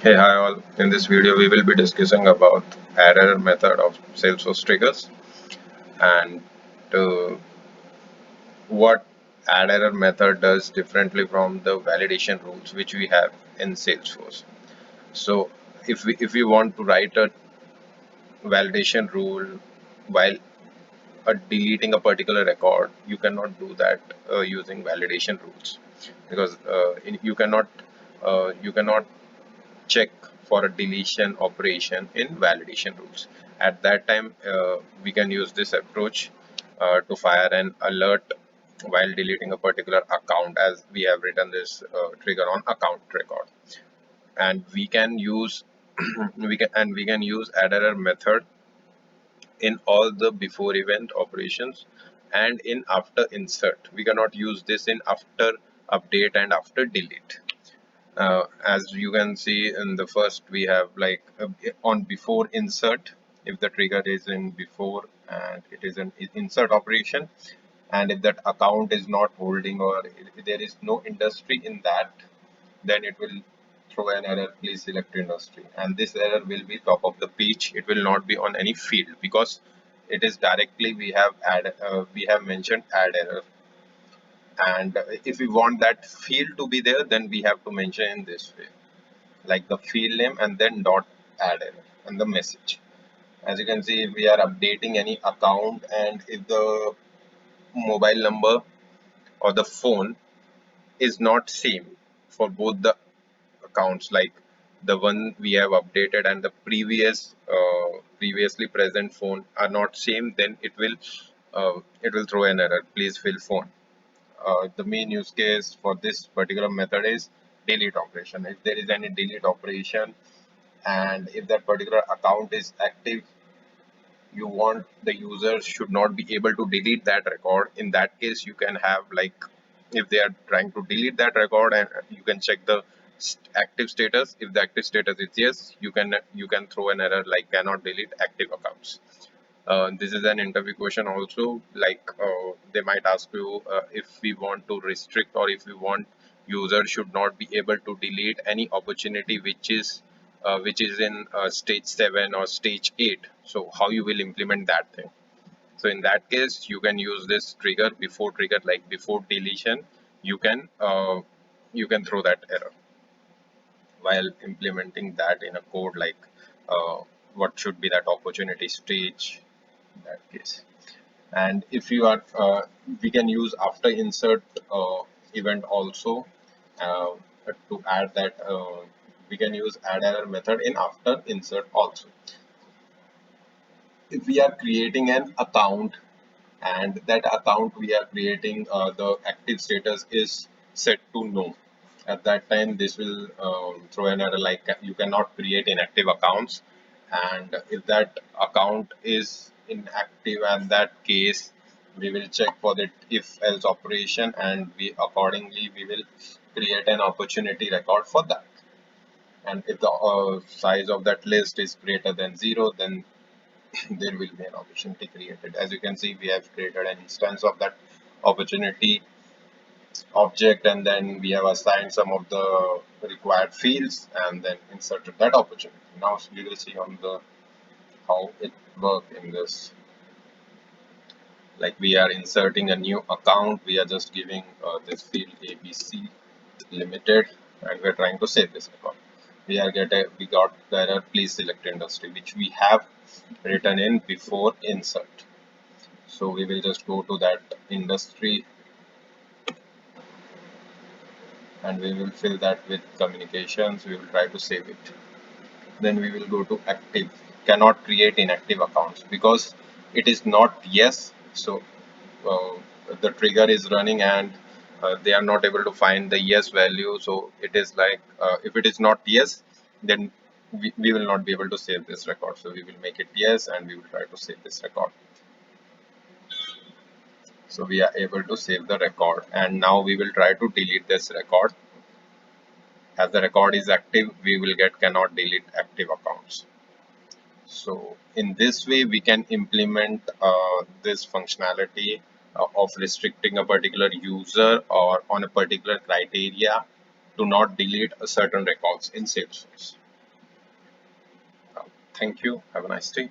Hey, hi all. In this video, we will be discussing about add error method of Salesforce triggers and uh, what add error method does differently from the validation rules which we have in Salesforce. So, if we want to write a validation rule while deleting a particular record, you cannot do that using validation rules because you cannot check for a deletion operation in validation rules. At that time, we can use this approach to fire an alert while deleting a particular account, as we have written this trigger on account record. And we can use we can use add error method in all the before event operations and in after insert. We cannot use this in after update and after delete. As you can see in the first, we have like on before insert, if the trigger is in before and it is an insert operation, and if that account is not holding or if there is no industry in that, then it will throw an error, please select industry, and this error will be top of the page. It will not be on any field because it is directly we have mentioned add error. And if we want that field to be there, then we have to mention in this way, like the field name and then dot add error and the message. As you can see, if we are updating any account and if the mobile number or the phone is not same for both the accounts, like the one we have updated and the previously present phone are not same, then it will throw an error, please fill phone. The main use case for this particular method is delete operation. If there is any delete operation and if that particular account is active, you want the user should not be able to delete that record. In that case, you can have like, if they are trying to delete that record, and you can check the active status. If the active status is yes, you can throw an error like cannot delete active accounts. This is an interview question also, like they might ask you if we want to restrict or if we want user should not be able to delete any opportunity which is in stage 7 or stage 8, so how you will implement that thing. So in that case, you can use this trigger, like before deletion, you can uh, you can throw that error while implementing that in a code, like uh, what should be that opportunity stage in that case. And if you are we can use after insert event also uh, to add that we can use add error method in after insert also. If we are creating an account and that account we are creating, the active status is set to no, at that time this will throw an error like you cannot create inactive accounts. And if that account is inactive, and that case we will check for the if else operation, and we accordingly we will create an opportunity record for that. And if the size of that list is greater than 0, then there will be an opportunity created. As you can see, we have created an instance of that opportunity object, and then we have assigned some of the required fields and then inserted that opportunity. Now we will see on the how it works in this. Like we are inserting a new account, we are just giving this field ABC Limited, and we're trying to save this record. We got the error, please select industry, which we have written in before insert. So we will just go to that industry and we will fill that with communications. We will try to save it. Then we will go to active. Cannot create inactive accounts because it is not yes. So uh, the trigger is running and they are not able to find the yes value. So it is like if it is not yes, then we will not be able to save this record. So we will make it yes and we will try to save this record. So we are able to save the record, and now we will try to delete this record. As the record is active, we will get cannot delete active accounts. So in this way, we can implement this functionality of restricting a particular user or on a particular criteria to not delete a certain records in Salesforce. Uh, Thank you. Have a nice day.